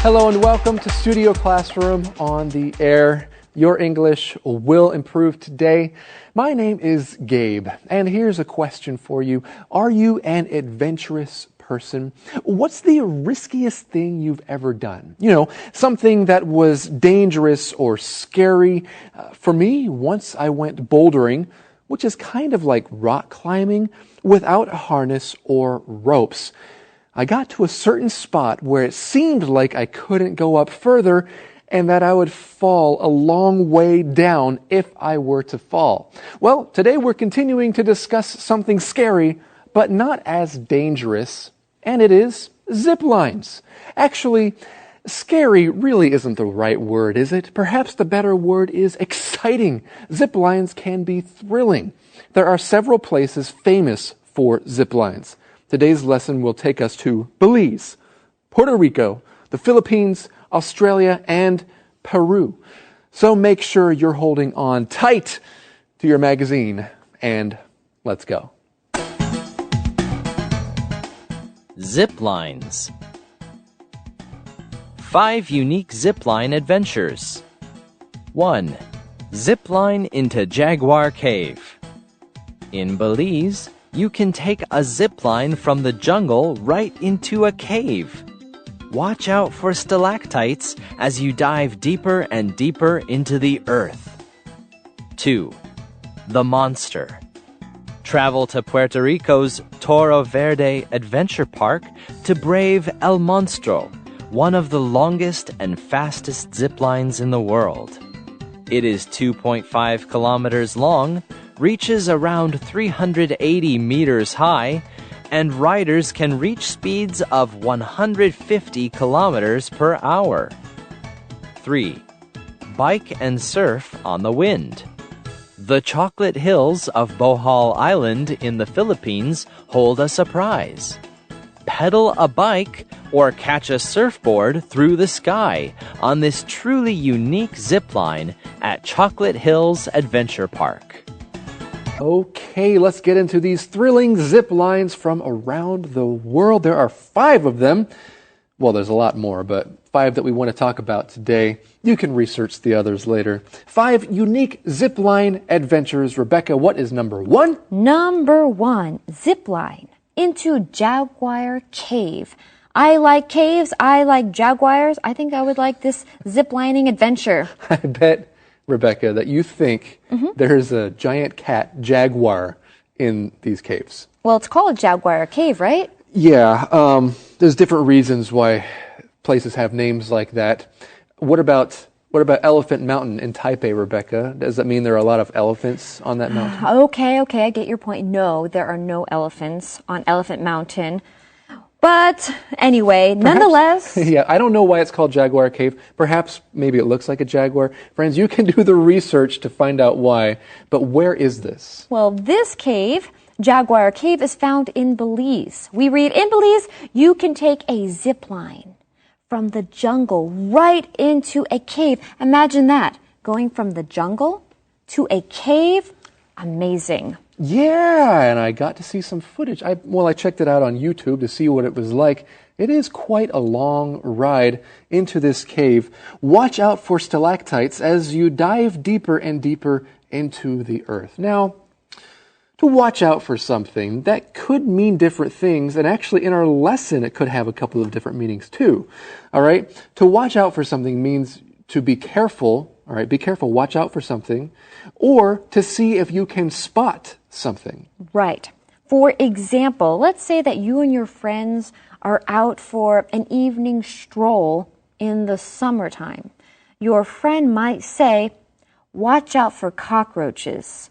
Hello and welcome to Studio Classroom on the air. Your English will improve today. My name is Gabe, and here's a question for you. Are you an adventurous person? What's the riskiest thing you've ever done? You know, something that was dangerous or scary. For me, once I went bouldering, which is kind of like rock climbing, without a harness or ropes. I got to a certain spot where it seemed like I couldn't go up further and that I would fall a long way down if I were to fall. Well, today we're continuing to discuss something scary, but not as dangerous, and it is zip lines. Actually, scary really isn't the right word, is it? Perhaps the better word is exciting. Zip lines can be thrilling. There are several places famous for zip lines. Today's lesson will take us to Belize, Puerto Rico, the Philippines, Australia, and Peru. So make sure you're holding on tight to your magazine, and let's go. Zip lines. 5 unique zip line adventures. 1. Zip line into Jaguar Cave. In Belize, you can take a zip line from the jungle right into a cave. Watch out for stalactites as you dive deeper and deeper into the earth. 2. The Monster. Travel to Puerto Rico's Toro Verde Adventure Park to brave El Monstro, one of the longest and fastest zip lines in the world. It is 2.5 kilometers long, reaches around 380 meters high, and riders can reach speeds of 150 kilometers per hour. 3. Bike and surf on the wind. The Chocolate Hills of Bohol Island in the Philippines hold a surprise. Pedal a bike or catch a surfboard through the sky on this truly unique zip line at Chocolate Hills Adventure Park. Okay, let's get into these thrilling zip lines from around the world. There are 5 of them. Well, there's a lot more, but 5 that we want to talk about today. You can research the others later. 5 unique zip line adventures. Rebecca, what is number 1? Number 1, zip line into Jaguar Cave. I like caves. I like jaguars. I think I would like this zip lining adventure. I bet, Rebecca, that you think there's a giant cat jaguar in these caves. Well, it's called Jaguar Cave, right? Yeah, there's different reasons why places have names like that. What about Elephant Mountain in Taipei, Rebecca? Does that mean there are a lot of elephants on that mountain? Okay, I get your point. No, there are no elephants on Elephant Mountain. But anyway, nonetheless... Yeah, I don't know why it's called Jaguar Cave. Perhaps maybe it looks like a jaguar. Friends, you can do the research to find out why. But where is this? Well, this cave, Jaguar Cave, is found in Belize. We read, in Belize, you can take a zip line from the jungle right into a cave. Imagine that, going from the jungle to a cave. Amazing. Yeah, and I got to see some footage. I checked it out on YouTube to see what it was like. It is quite a long ride into this cave. Watch out for stalactites as you dive deeper and deeper into the earth. Now, to watch out for something, that could mean different things, and actually in our lesson it could have a couple of different meanings too. All right? To watch out for something means to be careful. All right, be careful, watch out for something, or to see if you can spot something. Right. For example, let's say that you and your friends are out for an evening stroll in the summertime. Your friend might say, watch out for cockroaches.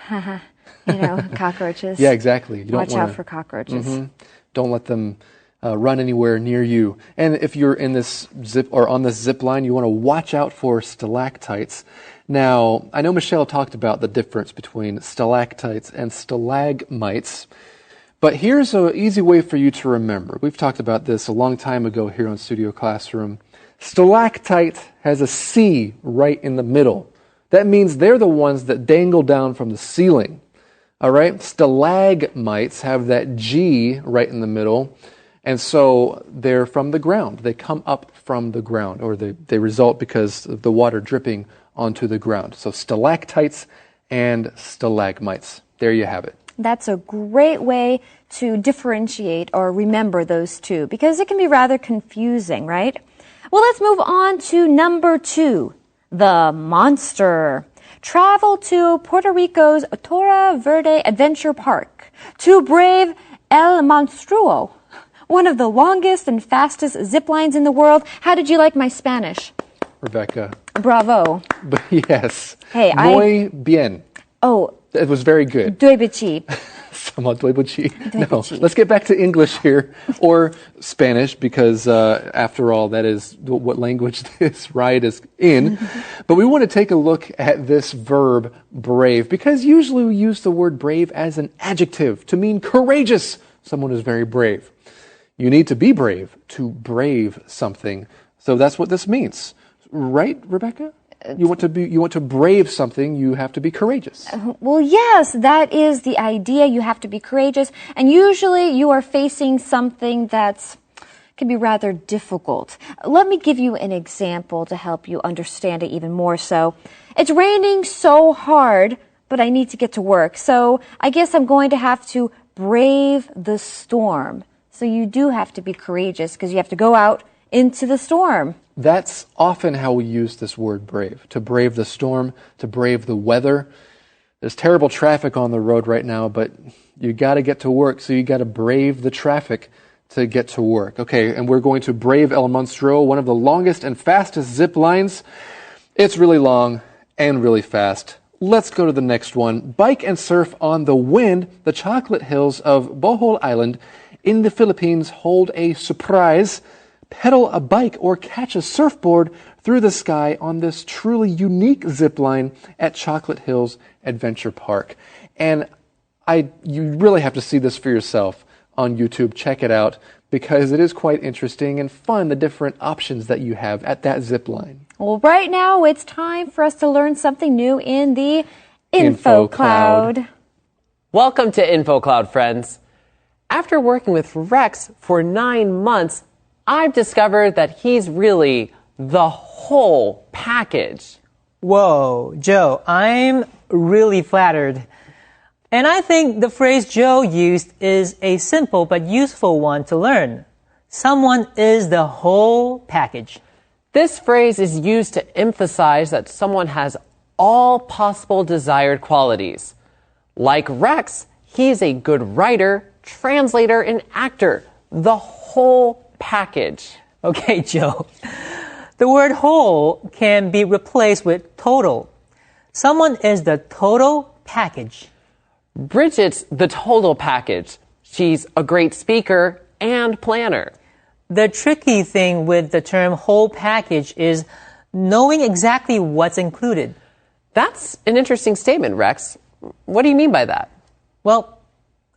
Cockroaches. Yeah, exactly. You don't watch out for cockroaches. Don't let them run anywhere near you. And if you're in this on this zip line, you want to watch out for stalactites. Now, I know Michelle talked about the difference between stalactites and stalagmites, but here's an easy way for you to remember. We've talked about this a long time ago here on Studio Classroom. Stalactite has a C right in the middle. That means they're the ones that dangle down from the ceiling. All right? Stalagmites have that G right in the middle. And so they're from the ground. They come up from the ground, or they result because of the water dripping onto the ground. So stalactites and stalagmites. There you have it. That's a great way to differentiate or remember those two, because it can be rather confusing, right? Well, let's move on to number 2, the monster. Travel to Puerto Rico's Torre Verde Adventure Park to brave El Monstruo, one of the longest and fastest zip lines in the world. How did you like my Spanish? Rebecca. Bravo. Yes. Hey, Muy bien. Oh. It was very good. 对不起. No, let's get back to English here, or Spanish, because after all, that is what language this ride is in. But we want to take a look at this verb, brave, because usually we use the word brave as an adjective to mean courageous. Someone is very brave. You need to be brave to brave something. So that's what this means. Right, Rebecca? You want to brave something, you have to be courageous. Well, yes, that is the idea. You have to be courageous. And usually you are facing something that's can be rather difficult. Let me give you an example to help you understand it even more so. It's raining so hard, but I need to get to work. So I guess I'm going to have to brave the storm. So you do have to be courageous because you have to go out into the storm. That's often how we use this word brave, to brave the storm, to brave the weather. There's terrible traffic on the road right now, but you got to get to work, so you got to brave the traffic to get to work. Okay, and we're going to brave El Monstruo, one of the longest and fastest zip lines. It's really long and really fast. Let's go to the next one. Bike and surf on the wind. The chocolate hills of Bohol Island in the Philippines hold a surprise. Pedal a bike or catch a surfboard through the sky on this truly unique zip line at Chocolate Hills Adventure Park. And you really have to see this for yourself on YouTube. Check it out because it is quite interesting and fun, the different options that you have at that zip line. Well, right now it's time for us to learn something new in the Info Cloud. Welcome to Info Cloud, friends. After working with Rex for 9 months, I've discovered that he's really the whole package. Whoa, Joe, I'm really flattered. And I think the phrase Joe used is a simple but useful one to learn. Someone is the whole package. This phrase is used to emphasize that someone has all possible desired qualities. Like Rex, he's a good writer, translator, and actor. The whole package. Okay, Joe. The word whole can be replaced with total. Someone is the total package. Bridget's the total package. She's a great speaker and planner. The tricky thing with the term whole package is knowing exactly what's included. That's an interesting statement, Rex. What do you mean by that? Well,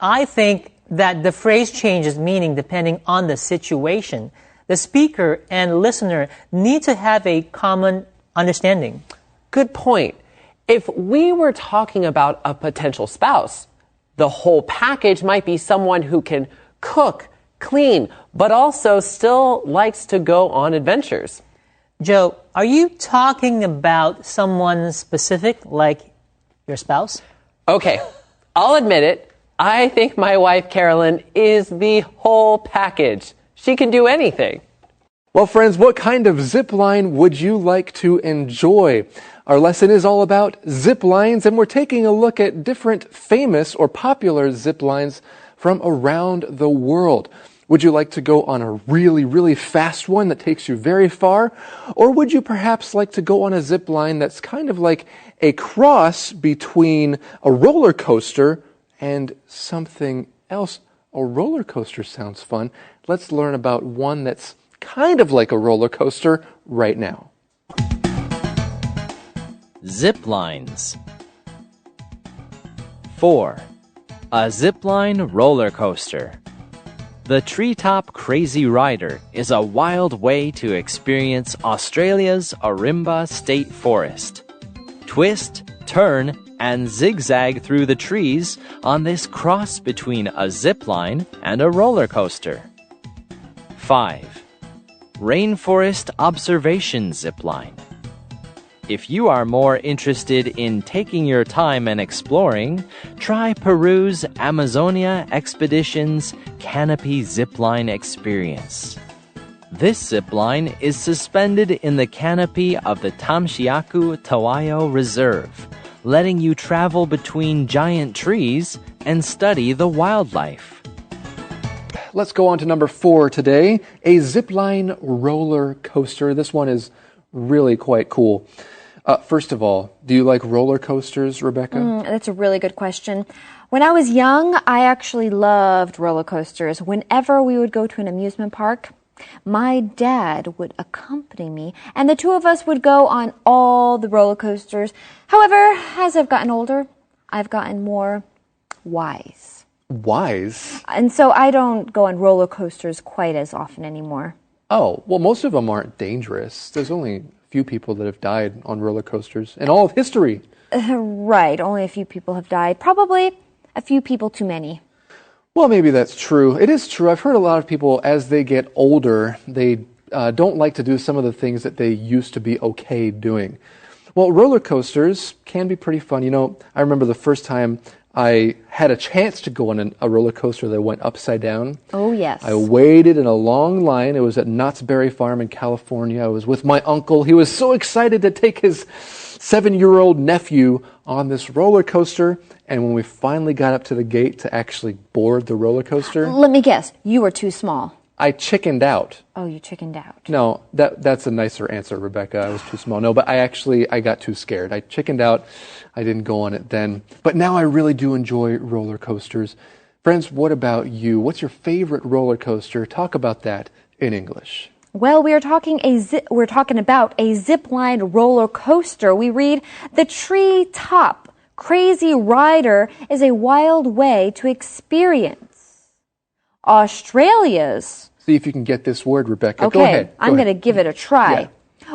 I think that the phrase changes meaning depending on the situation. The speaker and listener need to have a common understanding. Good point. If we were talking about a potential spouse, the whole package might be someone who can cook, clean, but also still likes to go on adventures. Joe, are you talking about someone specific, like your spouse? Okay, I'll admit it. I think my wife, Carolyn, is the whole package. She can do anything. Well, friends, what kind of zip line would you like to enjoy? Our lesson is all about zip lines, and we're taking a look at different famous or popular zip lines from around the world. Would you like to go on a really, really fast one that takes you very far? Or would you perhaps like to go on a zip line that's kind of like a cross between a roller coaster and something else? A roller coaster sounds fun. Let's learn about one that's kind of like a roller coaster right now. Zip lines. 4. A zip line roller coaster. The Treetop Crazy Rider is a wild way to experience Australia's Ourimbah State Forest. Twist, turn, and zigzag through the trees on this cross between a zip line and a roller coaster. 5. Rainforest Observation Zipline. If you are more interested in taking your time and exploring, try Peru's Amazonia Expedition's Canopy Zipline Experience. This zipline is suspended in the canopy of the Tamshiaku Tawayo Reserve, letting you travel between giant trees and study the wildlife. Let's go on to number 4 today, a zipline roller coaster. This one is really quite cool. First of all, do you like roller coasters, Rebecca? That's a really good question. When I was young, I actually loved roller coasters. Whenever we would go to an amusement park, my dad would accompany me, and the two of us would go on all the roller coasters. However, as I've gotten older, I've gotten more wise. Wise? And so I don't go on roller coasters quite as often anymore. Oh, well, most of them aren't dangerous. There's only a few people that have died on roller coasters in all of history. Right, only a few people have died. Probably a few people too many. Well, maybe that's true. It is true. I've heard a lot of people, as they get older, they don't like to do some of the things that they used to be okay doing. Well, roller coasters can be pretty fun. You know, I remember the first time I had a chance to go on a roller coaster that went upside down. Oh, yes. I waited in a long line. It was at Knott's Berry Farm in California. I was with my uncle. He was so excited to take his 7-year-old nephew on this roller coaster. And when we finally got up to the gate to actually board the roller coaster, Let me guess, you were too small. I chickened out. Oh, you chickened out. No, that's a nicer answer, Rebecca. I was too small. No, but I got too scared. I chickened out. I didn't go on it then. But now I really do enjoy roller coasters. Friends, what about you? What's your favorite roller coaster? Talk about that in English. Well, we're talking about a zipline roller coaster. We read, the tree-top crazy rider is a wild way to experience Australia's. See if you can get this word, Rebecca. Okay, Go ahead. I'm going to give it a try.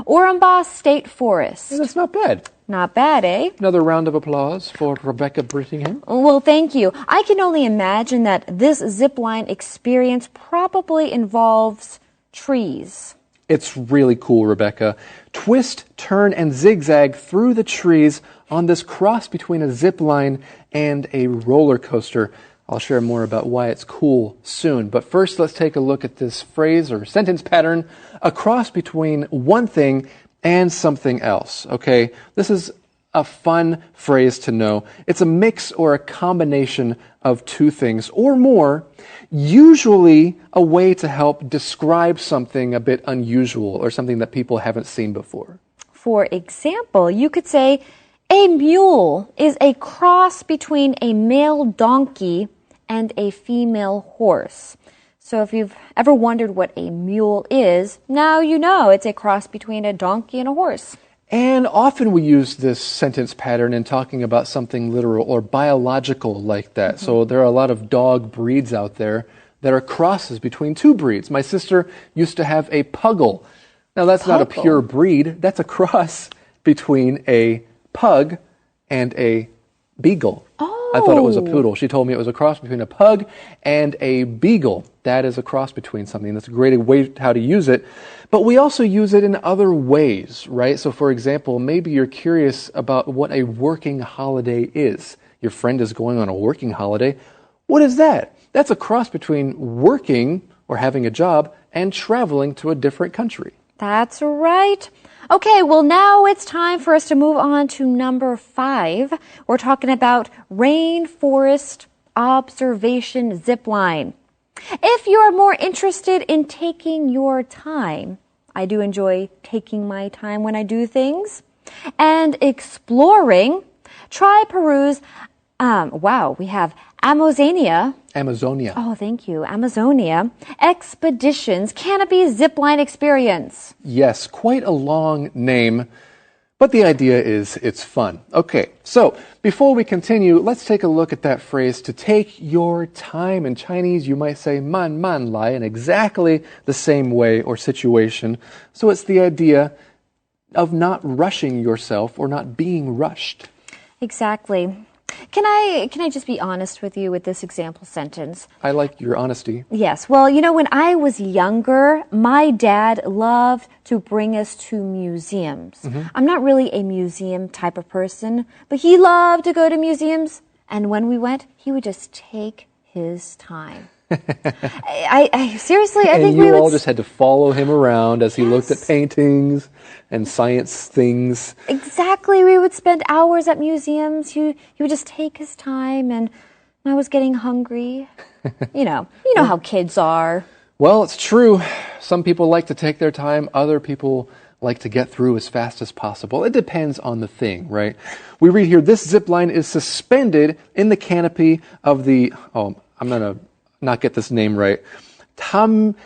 Ourimbah State Forest. Yeah, that's not bad. Not bad, eh? Another round of applause for Rebecca Brittingham. Well, thank you. I can only imagine that this zipline experience probably involves trees. It's really cool, Rebecca. Twist, turn, and zigzag through the trees on this cross between a zip line and a roller coaster. I'll share more about why it's cool soon. But first, let's take a look at this phrase or sentence pattern, a cross between one thing and something else. Okay, this is a fun phrase to know. It's a mix or a combination of two things or more, usually a way to help describe something a bit unusual or something that people haven't seen before. For example, you could say, a mule is a cross between a male donkey and a female horse. So if you've ever wondered what a mule is, now you know it's a cross between a donkey and a horse. And often we use this sentence pattern in talking about something literal or biological like that. So there are a lot of dog breeds out there that are crosses between two breeds. My sister used to have a puggle. Now that's not a pure breed. That's a cross between a pug and a beagle. I thought it was a poodle. She told me it was a cross between a pug and a beagle. That is a cross between something. That's a great way how to use it. But we also use it in other ways, right? So for example, maybe you're curious about what a working holiday is. Your friend is going on a working holiday. What is that? That's a cross between working or having a job and traveling to a different country. That's right. Okay, well now it's time for us to move on to number 5. We're talking about rainforest observation zipline. If you are more interested in taking your time, I do enjoy taking my time when I do things, and exploring, try Peru's, we have Amazonia. Oh, thank you. Amazonia Expeditions Canopy Zipline Experience. Yes, quite a long name, but the idea is it's fun. Okay, so before we continue, let's take a look at that phrase, to take your time. In Chinese, you might say man man lai in exactly the same way or situation. So it's the idea of not rushing yourself or not being rushed. Exactly. Can I just be honest with you with this example sentence? I like your honesty. Yes. Well, when I was younger, my dad loved to bring us to museums. I'm not really a museum type of person, but he loved to go to museums. And when we went, he would just take his time. I seriously, I think we would. And you all just had to follow him around as he looked at paintings and science things. Exactly. We would spend hours at museums. He would just take his time, and I was getting hungry. You know how kids are. Well, it's true. Some people like to take their time. Other people like to get through as fast as possible. It depends on the thing, right? We read here, this zip line is suspended in the canopy of the, I'm going to not get this name right, Tamshiaku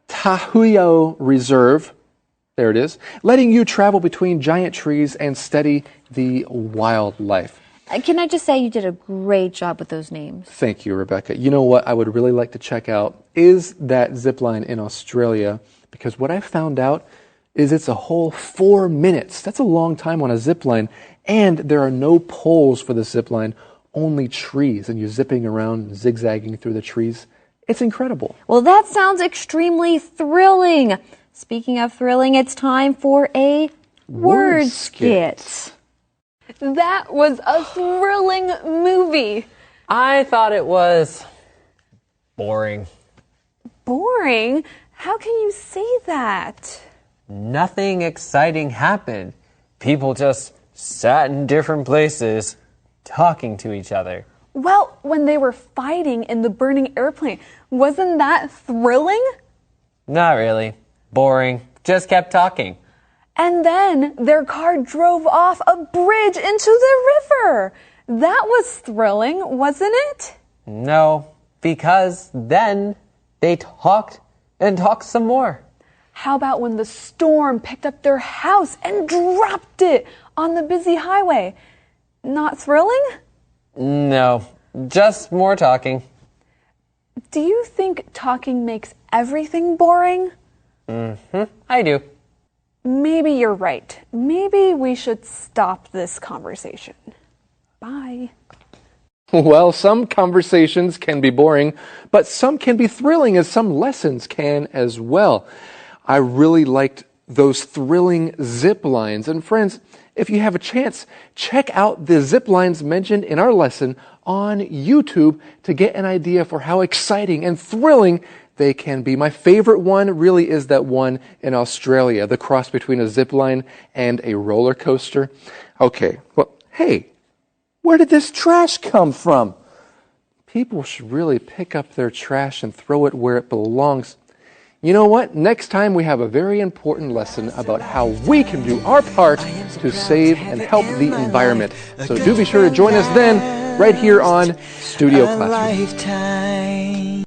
Tahuyo Reserve. There it is. Letting you travel between giant trees and study the wildlife. Can I just say you did a great job with those names? Thank you, Rebecca. You know what I would really like to check out is that zip line in Australia, because what I found out is it's a whole 4 minutes. That's a long time on a zip line, and there are no poles for the zip line, only trees, and you're zipping around, zigzagging through the trees. It's incredible. Well, that sounds extremely thrilling. Speaking of thrilling, it's time for a word skit. That was a thrilling movie. I thought it was boring. Boring? How can you say that? Nothing exciting happened. People just sat in different places, talking to each other. Well, when they were fighting in the burning airplane, wasn't that thrilling? Not really. Boring. Just kept talking. And then their car drove off a bridge into the river. That was thrilling, wasn't it? No, because then they talked and talked some more. How about when the storm picked up their house and dropped it on the busy highway? Not thrilling? No, just more talking. Do you think talking makes everything boring? I do. Maybe you're right. Maybe we should stop this conversation. Bye. Well, some conversations can be boring, but some can be thrilling, as some lessons can as well. I really liked those thrilling zip lines. And friends, if you have a chance, check out the zip lines mentioned in our lesson on YouTube to get an idea for how exciting and thrilling they can be. My favorite one really is that one in Australia, the cross between a zip line and a roller coaster. Okay, well, hey, where did this trash come from? People should really pick up their trash and throw it where it belongs. You know what? Next time we have a very important lesson about how we can do our part to save and help the environment. So do be sure to join us then, right here on Studio Classroom.